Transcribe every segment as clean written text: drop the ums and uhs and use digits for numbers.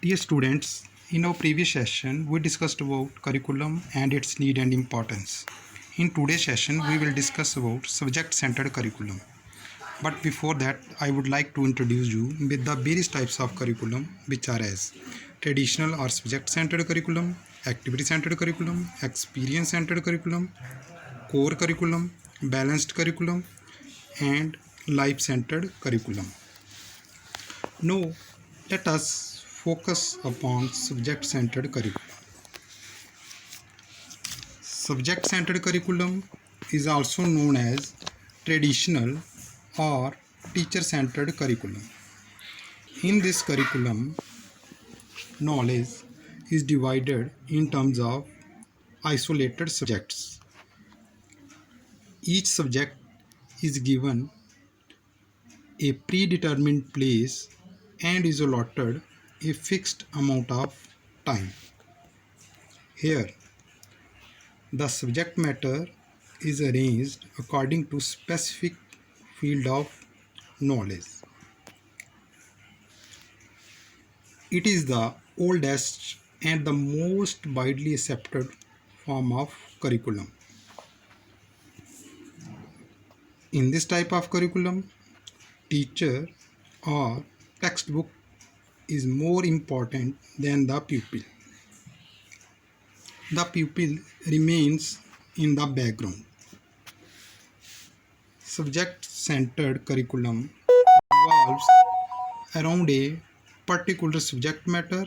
Dear students, in our previous session, we discussed about curriculum and its need and importance. In today's session, we will discuss about subject-centered curriculum. But before that, I would like to introduce you with the various types of curriculum, which are as traditional or subject-centered curriculum, activity-centered curriculum, experience-centered curriculum, core curriculum, balanced curriculum, and life-centered curriculum. Now, let us focus upon subject-centered curriculum. Subject-centered curriculum is also known as traditional or teacher-centered curriculum. In this curriculum, knowledge is divided in terms of isolated subjects. Each subject is given a predetermined place and is allotted a fixed amount of time. Here, the subject matter is arranged according to specific field of knowledge. It is the oldest and the most widely accepted form of curriculum. In this type of curriculum, teacher or textbook is more important than the pupil. The pupil remains in the background. Subject-centered curriculum revolves around a particular subject matter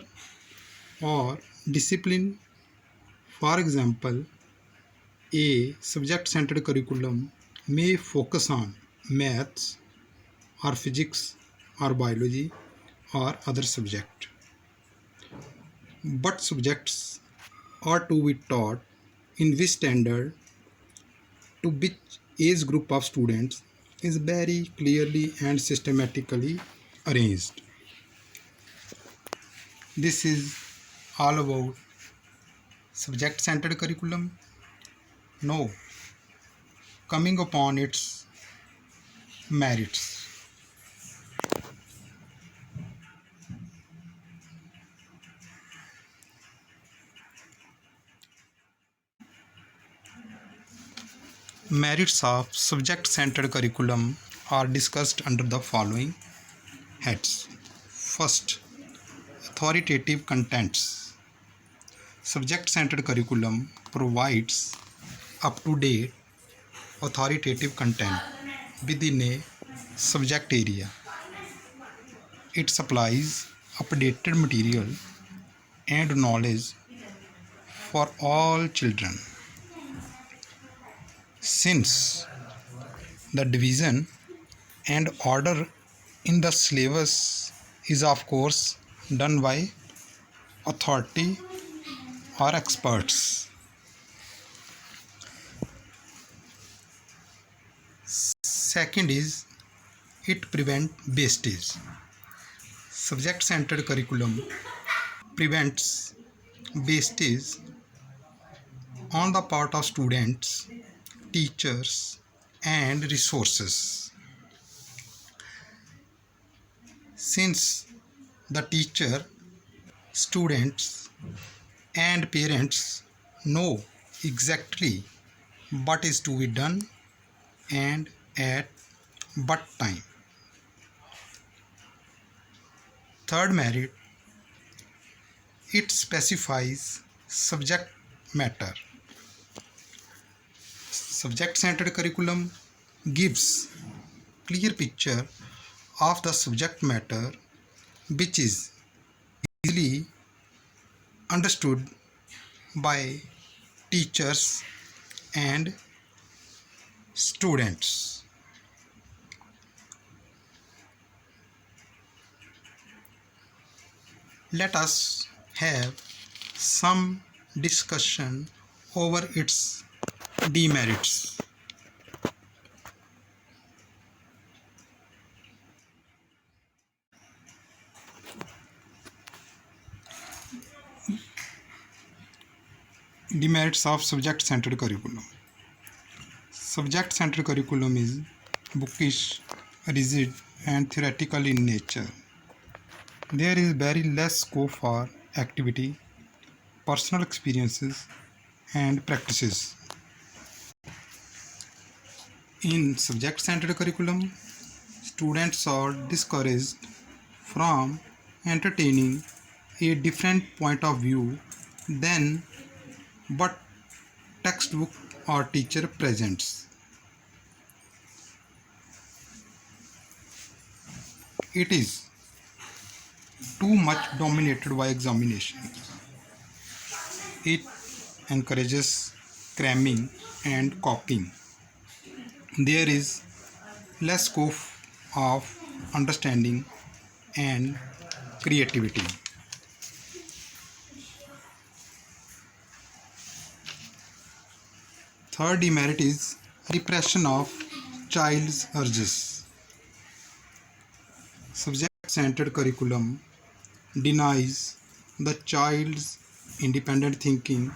or discipline. For example, a subject-centered curriculum may focus on maths or physics or biology or other subject. But subjects are to be taught in which standard to which age group of students is very clearly and systematically arranged. This is all about subject-centered curriculum. Now, coming upon its merits. Merits of subject-centered curriculum are discussed under the following heads. First, authoritative contents. Subject-centered curriculum provides up-to-date authoritative content within a subject area. It supplies updated material and knowledge for all children. Since the division and order in the syllabus is of course done by authority or experts. Second is it prevents wastage. Subject-centered curriculum prevents wastage on the part of students, teachers, and resources. Since the teacher, students, and parents know exactly what is to be done and at what time. Third merit, it specifies subject matter. Subject-centered curriculum gives clear picture of the subject matter which is easily understood by teachers and students. Let us have some discussion over its demerits. Demerits of subject-centered curriculum. Subject-centered curriculum is bookish, rigid, and theoretical in nature. There is very less scope for activity, personal experiences, and practices. In subject centered curriculum, students are discouraged from entertaining a different point of view than what textbook or teacher presents. It is too much dominated by examinations. It encourages cramming and copying. There is less scope of understanding and creativity. Third demerit is repression of child's urges. Subject-centered curriculum denies the child's independent thinking,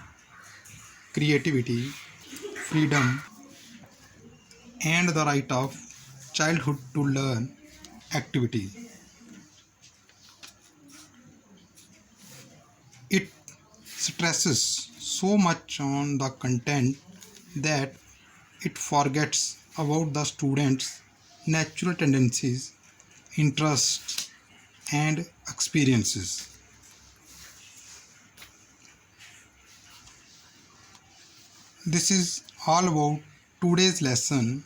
creativity, freedom, and the right of childhood to learn activity. It stresses so much on the content that it forgets about the students' natural tendencies, interests, and experiences. This is all about today's lesson.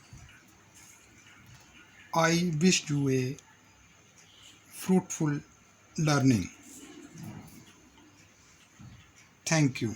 I wish you a fruitful learning. Thank you.